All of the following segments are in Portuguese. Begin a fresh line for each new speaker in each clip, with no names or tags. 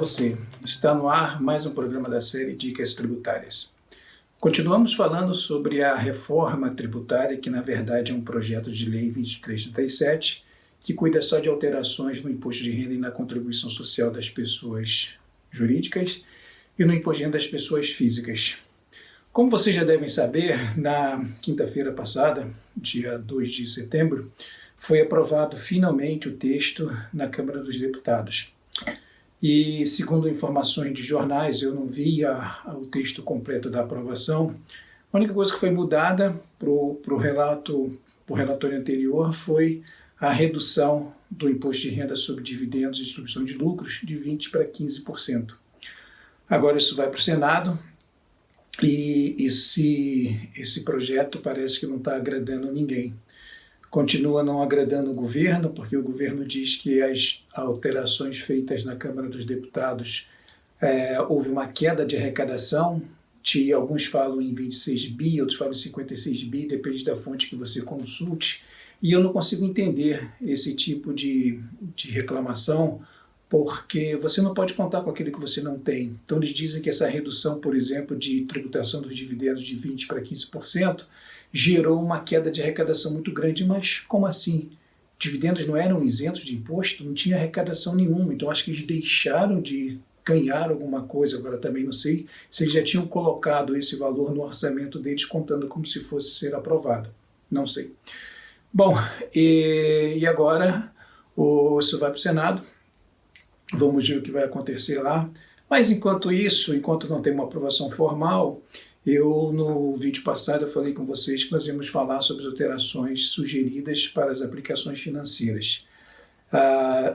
você! Está no ar mais um programa da série Dicas Tributárias. Continuamos falando sobre a reforma tributária, que na verdade é um projeto de lei 2337, que cuida só de alterações no imposto de renda e na contribuição social das pessoas jurídicas e no imposto de renda das pessoas físicas. Como vocês já devem saber, na quinta-feira passada, dia 2 de setembro, foi aprovado finalmente o texto na Câmara dos Deputados. E, segundo informações de jornais, eu não vi o texto completo da aprovação. A única coisa que foi mudada para o relatório anterior foi a redução do imposto de renda sobre dividendos e distribuição de lucros de 20% para 15%. Agora isso vai para o Senado e esse projeto parece que não está agradando ninguém. Continua não agradando o governo, porque o governo diz que as alterações feitas na Câmara dos Deputados houve uma queda de arrecadação, alguns falam em 26 bi, outros falam em 56 bi, depende da fonte que você consulte, e eu não consigo entender esse tipo de reclamação, porque você não pode contar com aquilo que você não tem. Então eles dizem que essa redução, por exemplo, de tributação dos dividendos de 20% para 15%, gerou uma queda de arrecadação muito grande, mas como assim? Dividendos não eram isentos de imposto? Não tinha arrecadação nenhuma, então acho que eles deixaram de ganhar alguma coisa, agora também não sei se eles já tinham colocado esse valor no orçamento deles, contando como se fosse ser aprovado, não sei. Bom, e agora isso vai para o Senado, vamos ver o que vai acontecer lá, mas enquanto isso, enquanto não tem uma aprovação formal, no vídeo passado eu falei com vocês que nós íamos falar sobre as alterações sugeridas para as aplicações financeiras.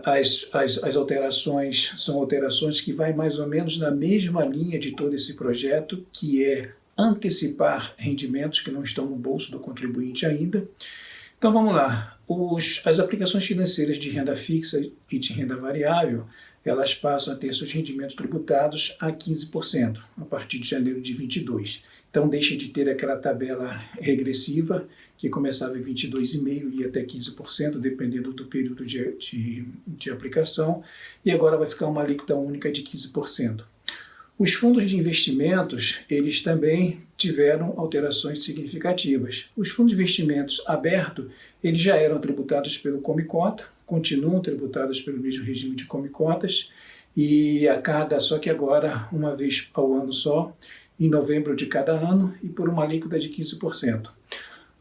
As alterações são alterações que vai mais ou menos na mesma linha de todo esse projeto, que é antecipar rendimentos que não estão no bolso do contribuinte ainda. Então vamos lá, as aplicações financeiras de renda fixa e de renda variável, elas passam a ter seus rendimentos tributados a 15%, a partir de janeiro de 22. Então deixa de ter aquela tabela regressiva, que começava em 22,5% e ia até 15%, dependendo do período de aplicação, e agora vai ficar uma alíquota única de 15%. Os fundos de investimentos, eles também tiveram alterações significativas. Os fundos de investimentos abertos, eles já eram tributados pelo Come-Cota, continuam tributados pelo mesmo regime de Come-Cotas, só que agora, uma vez ao ano só, em novembro de cada ano, e por uma alíquota de 15%.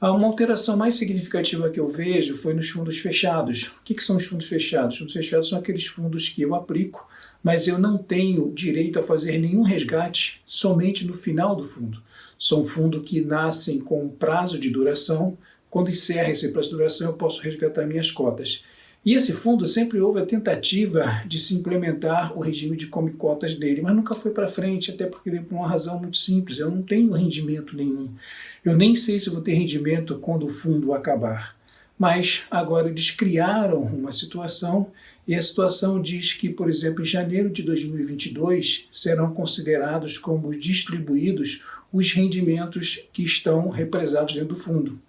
Uma alteração mais significativa que eu vejo foi nos fundos fechados. O que são os fundos fechados? Os fundos fechados são aqueles fundos que eu aplico, mas eu não tenho direito a fazer nenhum resgate somente no final do fundo. São fundos que nascem com um prazo de duração. Quando encerra esse prazo de duração, eu posso resgatar minhas cotas. E esse fundo sempre houve a tentativa de se implementar o regime de come-cotas dele, mas nunca foi para frente, até porque por uma razão muito simples, eu não tenho rendimento nenhum. Eu nem sei se vou ter rendimento quando o fundo acabar. Mas agora eles criaram uma situação, e a situação diz que, por exemplo, em janeiro de 2022, serão considerados como distribuídos os rendimentos que estão represados dentro do fundo.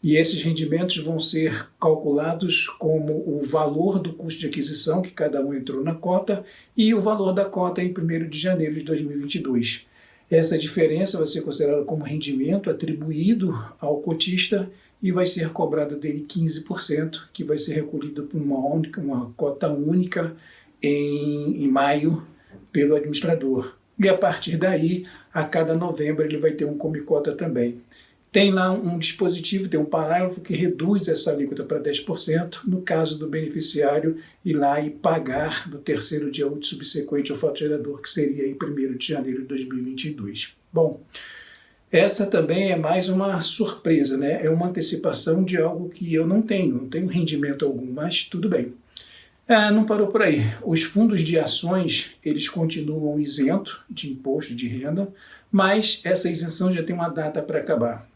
E esses rendimentos vão ser calculados como o valor do custo de aquisição que cada um entrou na cota e o valor da cota em 1º de janeiro de 2022. Essa diferença vai ser considerada como rendimento atribuído ao cotista e vai ser cobrado dele 15%, que vai ser recolhido por uma cota única em maio pelo administrador. E a partir daí, a cada novembro ele vai ter um come-cota também. Tem lá um dispositivo, tem um parágrafo que reduz essa alíquota para 10%, no caso do beneficiário ir lá e pagar no terceiro dia útil subsequente ao fato gerador, que seria aí 1º de janeiro de 2022. Bom, essa também é mais uma surpresa, né? É uma antecipação de algo que eu não tenho rendimento algum, mas tudo bem. Não parou por aí. Os fundos de ações, eles continuam isentos de imposto de renda, mas essa isenção já tem uma data para acabar.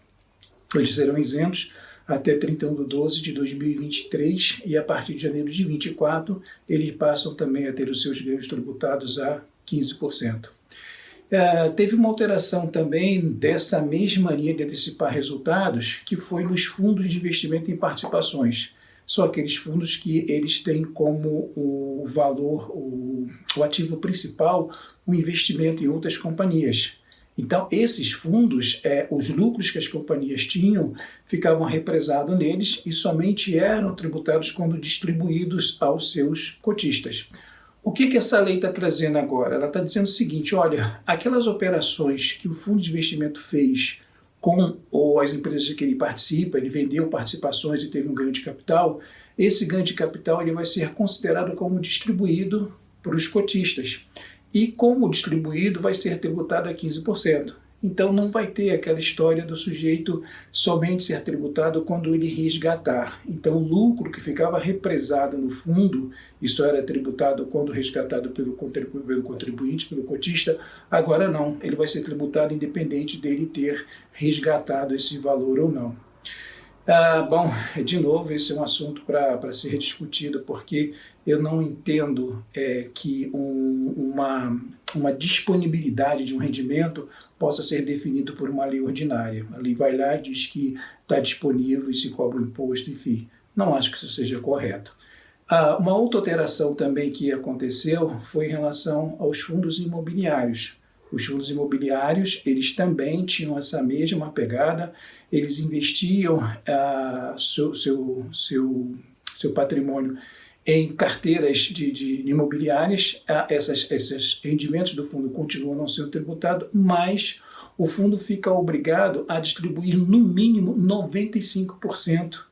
Eles serão isentos até 31/12 de 2023 e a partir de janeiro de 2024 eles passam também a ter os seus ganhos tributados a 15%. Teve uma alteração também dessa mesma linha de antecipar resultados, que foi nos fundos de investimento em participações. são aqueles fundos que eles têm como o valor, o ativo principal, o investimento em outras companhias. Então, esses fundos, os lucros que as companhias tinham, ficavam represados neles e somente eram tributados quando distribuídos aos seus cotistas. O que essa lei está trazendo agora? Ela está dizendo o seguinte, olha, aquelas operações que o fundo de investimento fez com as empresas que ele participa, ele vendeu participações e teve um ganho de capital, esse ganho de capital ele vai ser considerado como distribuído para os cotistas. E como distribuído vai ser tributado a 15%. Então não vai ter aquela história do sujeito somente ser tributado quando ele resgatar. Então o lucro que ficava represado no fundo, isso era tributado quando resgatado pelo contribuinte, pelo cotista, agora não, ele vai ser tributado independente dele ter resgatado esse valor ou não. Bom, de novo, esse é um assunto para ser discutido, porque eu não entendo que uma disponibilidade de um rendimento possa ser definido por uma lei ordinária. A lei vai lá, diz que está disponível e se cobra o imposto, enfim. Não acho que isso seja correto. Uma outra alteração também que aconteceu foi em relação aos fundos imobiliários. Os fundos imobiliários, eles também tinham essa mesma pegada, eles investiam seu patrimônio em carteiras de imobiliárias, esses rendimentos do fundo continuam não sendo tributados, mas o fundo fica obrigado a distribuir no mínimo 95%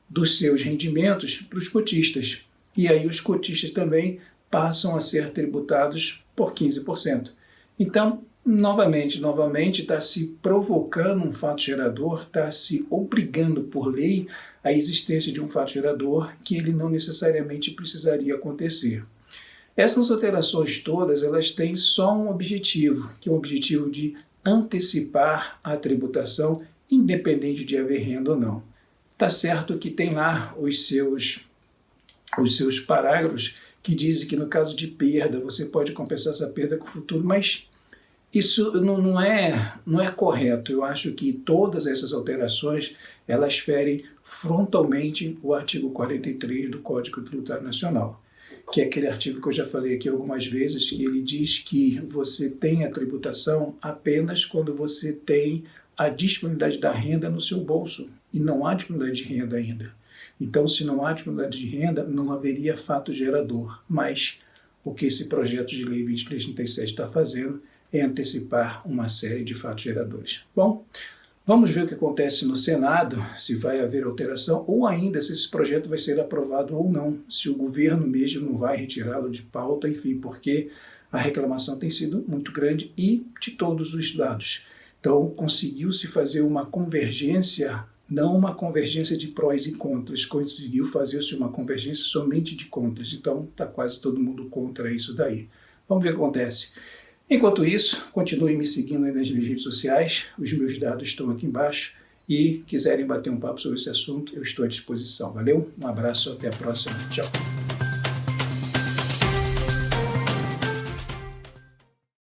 dos seus rendimentos para os cotistas. E aí os cotistas também passam a ser tributados por 15%. Então, novamente está se provocando um fato gerador, está se obrigando por lei a existência de um fato gerador que ele não necessariamente precisaria acontecer. Essas alterações todas, elas têm só um objetivo, que é o objetivo de antecipar a tributação, independente de haver renda ou não. Tá certo que tem lá os seus parágrafos que dizem que no caso de perda, você pode compensar essa perda com o futuro, mas isso não é correto. Eu acho que todas essas alterações, elas ferem frontalmente o artigo 43 do Código Tributário Nacional, que é aquele artigo que eu já falei aqui algumas vezes, que ele diz que você tem a tributação apenas quando você tem a disponibilidade da renda no seu bolso, e não há disponibilidade de renda ainda. Então, se não há disponibilidade de renda, não haveria fato gerador. Mas o que esse projeto de lei 2337 está fazendo é antecipar uma série de fatos geradores. Bom, vamos ver o que acontece no Senado, se vai haver alteração, ou ainda se esse projeto vai ser aprovado ou não, se o governo mesmo não vai retirá-lo de pauta, enfim, porque a reclamação tem sido muito grande e de todos os lados. Então, conseguiu-se fazer uma convergência, não uma convergência de prós e contras, conseguiu fazer-se uma convergência somente de contras. Então, está quase todo mundo contra isso daí. Vamos ver o que acontece. Enquanto isso, continuem me seguindo aí nas minhas redes sociais, os meus dados estão aqui embaixo, e quiserem bater um papo sobre esse assunto, eu estou à disposição. Valeu? Um abraço, até a próxima. Tchau.